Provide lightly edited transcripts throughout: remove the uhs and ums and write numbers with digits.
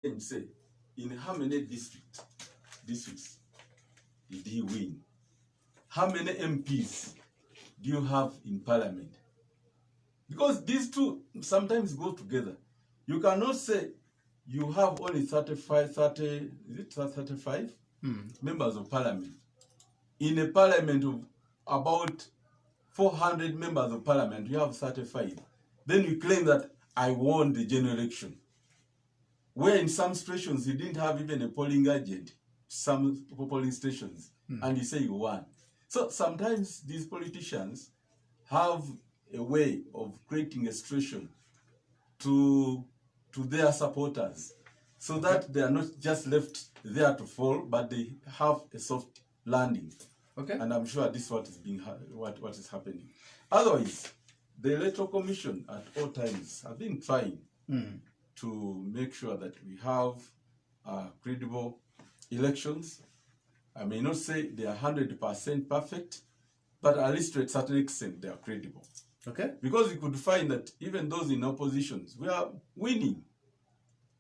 And say, in how many districts did he win? How many MPs do you have in parliament? Because these two sometimes go together. You cannot say you have only 35 members of parliament. In a parliament of about 400 members of parliament, you have 35. Then you claim that I won the general election. Where in some stations you didn't have even a polling agent, some polling stations, and you say you won. So sometimes these politicians have a way of creating a situation to their supporters, so that they are not just left there to fall, but they have a soft landing. Okay. And I'm sure this is what is being what is happening. Otherwise, the Electoral Commission at all times have been trying to make sure that we have credible elections. I may not say they are 100% perfect, but at least to a certain extent they are credible. Okay. Because you could find that even those in oppositions, we are winning.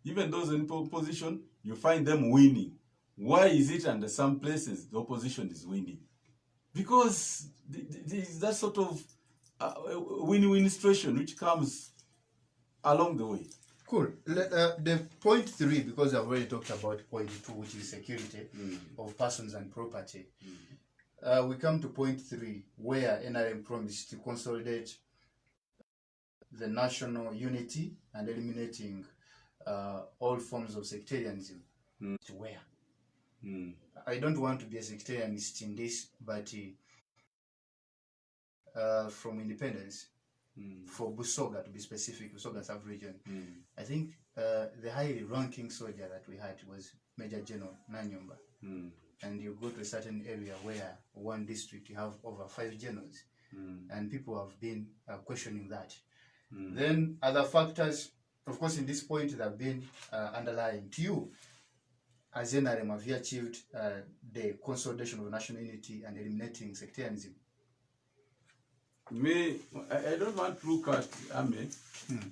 Even those in opposition, you find them winning. Why is it under some places the opposition is winning? Because there's that sort of win-win situation which comes along the way. Cool. The point 3, because I've already talked about point 2, which is security of persons and property. We come to point 3, where NRM promised to consolidate the national unity and eliminating all forms of sectarianism. To where? I don't want to be a sectarianist in this, but from independence, for Busoga to be specific, Busoga sub-region, I think the highly ranking soldier that we had was Major General Nanyumba. And you go to a certain area where one district you have over 5 generals, and people have been questioning that. Then other factors, of course, in this point that have been underlying to you. As NRM, have you achieved the consolidation of national unity and eliminating sectarianism? I don't want to look at the army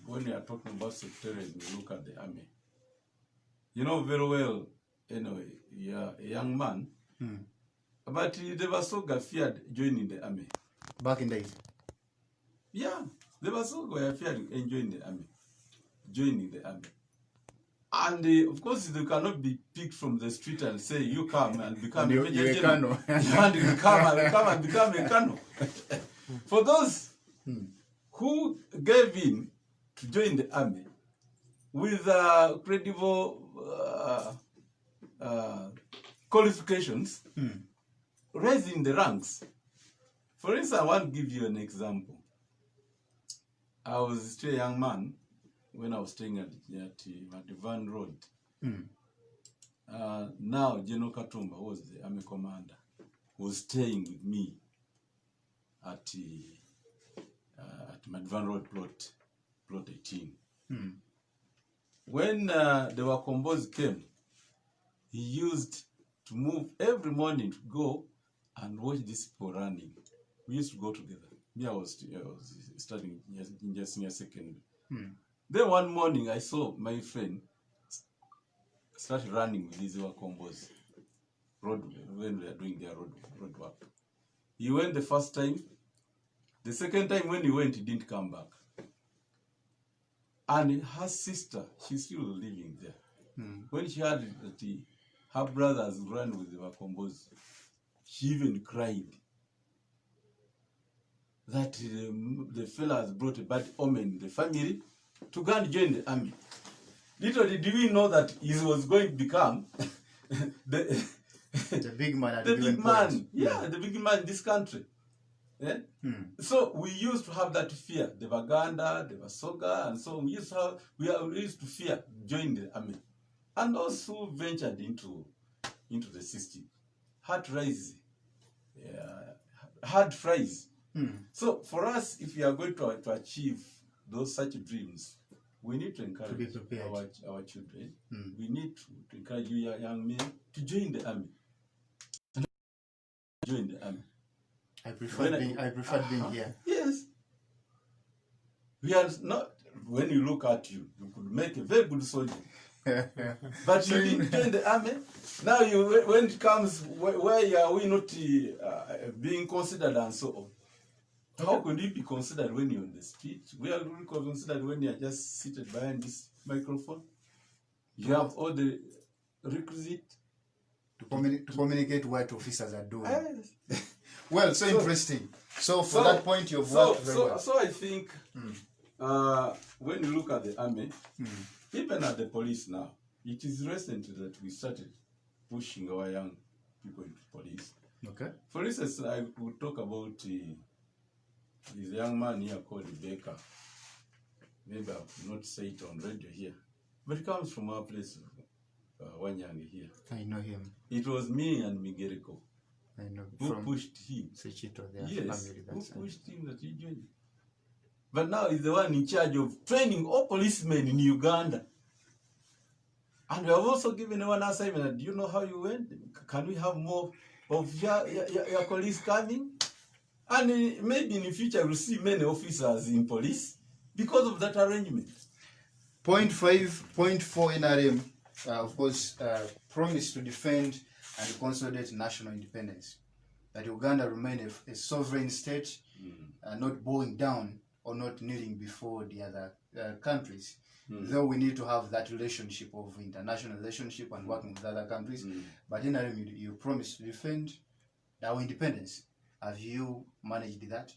when we are talking about sectarianism. You look at the army. You know very well, anyway, you're a young man, but they were so feared joining the army. Back in days? Yeah, they were so feared joining the army. And of course, they cannot be picked from the street and say, you come and become a major general. And you come and become a colonel. For those who gave in to join the army with credible qualifications, raising the ranks. For instance, I want to give you an example. I was still a young man when I was staying at Van Road. Now, General Katumba, who was the army commander, was staying with me at Van Road plot 18. When the Wakombos came, he used to move every morning to go and watch these people running. We used to go together. Me, I was studying in senior secondary. Then one morning, I saw my friend start running with these Wakombos when we are doing their road work. He went the first time. The second time when he went, he didn't come back. And her sister, she's still living there. When she heard that her brothers ran with the Wakombos, she even cried that the fellas brought a bad omen in the family to go and join the army. Little did we know that he was going to become the big man. The big man in this country. Yeah? So we used to have that fear. The Baganda, the Basoga, and so on. We used to fear joining the army. And those who ventured into the system had rise. So for us, if we are going to achieve such dreams, we need to encourage our children. We need to encourage you young men to join the army. I prefer being here. Yes. We are not. When you look at you, you could make a very good soldier. But you didn't join the army. Now when it comes, where are we not being considered and so on? How could you be considered when you're on the street? We are really considered when you're just seated behind this microphone. You have all the requisite to communicate what officers are doing. Well, so interesting. So for that point, you've worked very well. So I think when you look at the army, even at the police now, it is recent that we started pushing our young people into police. Okay. For instance, I would talk about this young man here called Baker. Maybe I will not say it on radio here, but he comes from our place, Wanyang here. I know him. It was me and Miguelico who pushed him. Yes, who pushed him that he joined. But now he's the one in charge of training all policemen in Uganda. And we have also given one assignment. Do you know how you went? Can we have more of your colleagues coming? And maybe in the future we'll see many officers in police because of that arrangement. Point 5, point 4 NRM, of course, promised to defend and consolidate national independence. That Uganda remain a sovereign state, not bowing down or not kneeling before the other countries. Though we need to have that relationship of international relationship and working with other countries. But NRM, you promised to defend our independence. Have you managed that?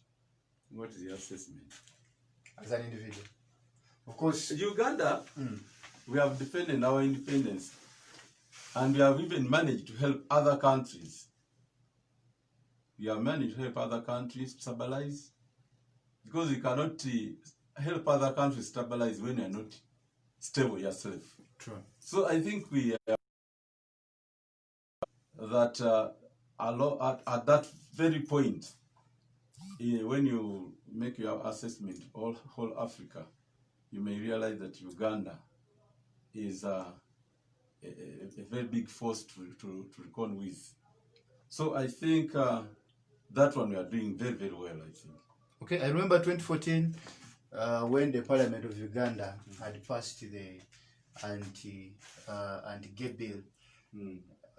What is your assessment? As an individual? Of course. Uganda, we have defended our independence. And we have even managed to help other countries. We have managed to help other countries stabilize. Because you cannot help other countries stabilize when you are not stable yourself. True. So I think we that at that very point, when you make your assessment whole Africa, you may realize that Uganda is a very big force to reckon with. So I think that one we are doing very, very well, I think. Okay, I remember 2014 when the Parliament of Uganda had passed the anti-gay bill,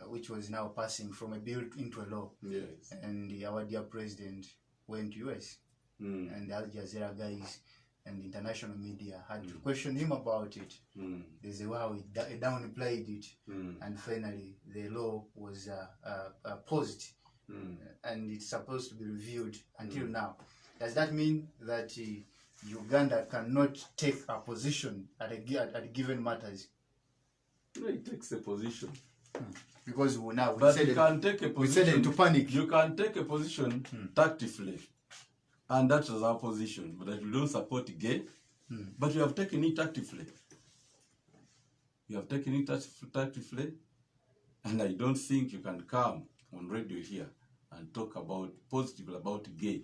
which was now passing from a bill into a law. Yes. And our dear president went to US, and the Al Jazeera guys and the international media had to question him about it. There's a way how he downplayed it, and finally the law was paused, and it's supposed to be reviewed until now. Does that mean that Uganda cannot take a position at a given matters? No, it takes a position. Because now but you can take a position. We said it to panic. You can take a position tactfully, and that is our position. But that we don't support gay, but you have taken it tactfully. You have taken it tactfully, and I don't think you can come on radio here and talk positively about gay,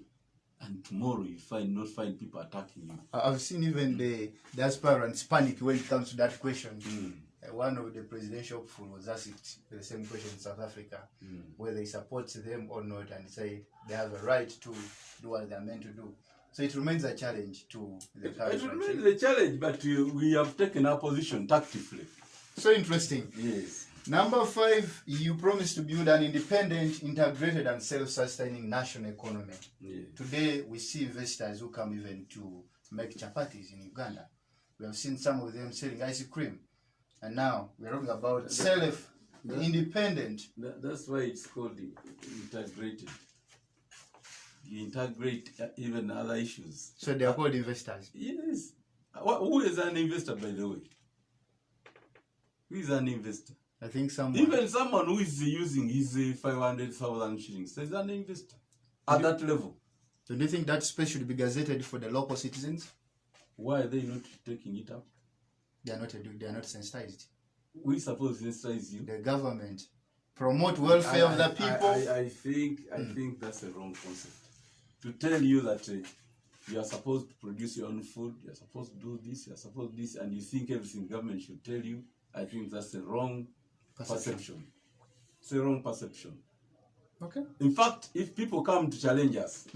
and tomorrow you not find people attacking you. I've seen even the aspirants panic when it comes to that question. One of the presidential people was asked the same question in South Africa, whether he supports them or not, and he said they have a right to do what they are meant to do. So it remains a challenge to the country. It remains a challenge, but we have taken our position tactfully. So interesting. Yes. Number 5, you promised to build an independent, integrated, and self-sustaining national economy. Yes. Today, we see investors who come even to make chapatis in Uganda. We have seen some of them selling ice cream. And now we're talking about self-independent. That's why it's called integrated. You integrate even other issues. So they are called investors? Yes. Who is an investor, by the way? Who is an investor? I think someone... Even someone who is using his 500,000 shillings is an investor at that level. Do you think that space should be gazetted for the local citizens? Why are they not taking it up? They are not sensitized. We suppose sensitize you. The government promote welfare of the people. I think that's a wrong concept. To tell you that you are supposed to produce your own food, you are supposed to do this, you are supposed to do this, and you think everything government should tell you, I think that's a wrong perception. It's a wrong perception. Okay. In fact, if people come to challenge us,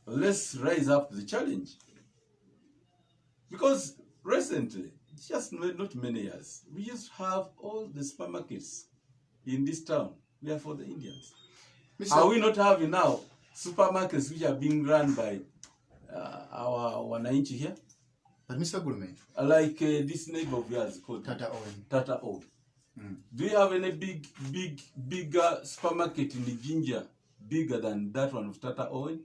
let's rise up the challenge. Because recently, just not many years, we used to have all the supermarkets in this town. We are for the Indians. Are we not having now supermarkets which are being run by our wananchi here? But Mr. Gulume, like this neighbor of yours called Tata Owen. Tata Owen. Do you have any bigger supermarket in the Ginger bigger than that one of Tata Owen?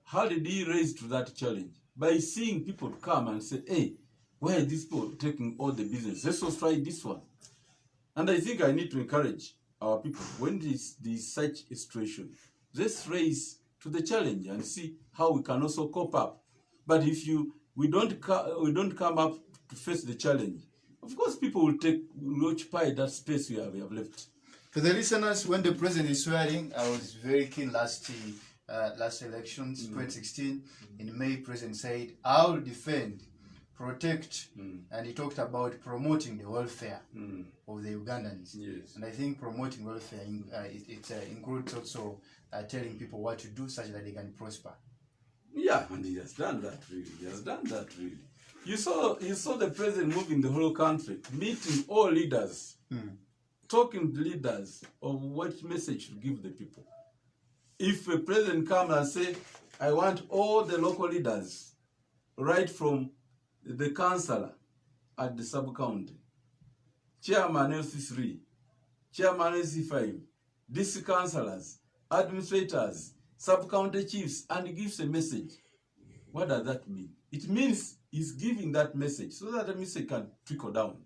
How did he raise to that challenge? By seeing people come and say, hey, where are these people taking all the business? Let's also try this one. And I think I need to encourage our people, when there's such a situation, let's raise to the challenge and see how we can also cope up. But if we don't come up to face the challenge, of course people will occupy that space we have left. For the listeners, when the president is swearing, I was very keen last elections, 2016. In May, president said, I'll defend, protect, and he talked about promoting the welfare of the Ugandans. Yes. And I think promoting welfare includes also telling people what to do such that they can prosper. Yeah, and he has done that really. You saw the president moving the whole country, meeting all leaders, talking to leaders of what message to give the people. If a president comes and say, I want all the local leaders, right from the councillor at the sub-county, chairman LC3, chairman LC5, district councillors, administrators, sub-county chiefs, and gives a message. What does that mean? It means he's giving that message so that the message can trickle down.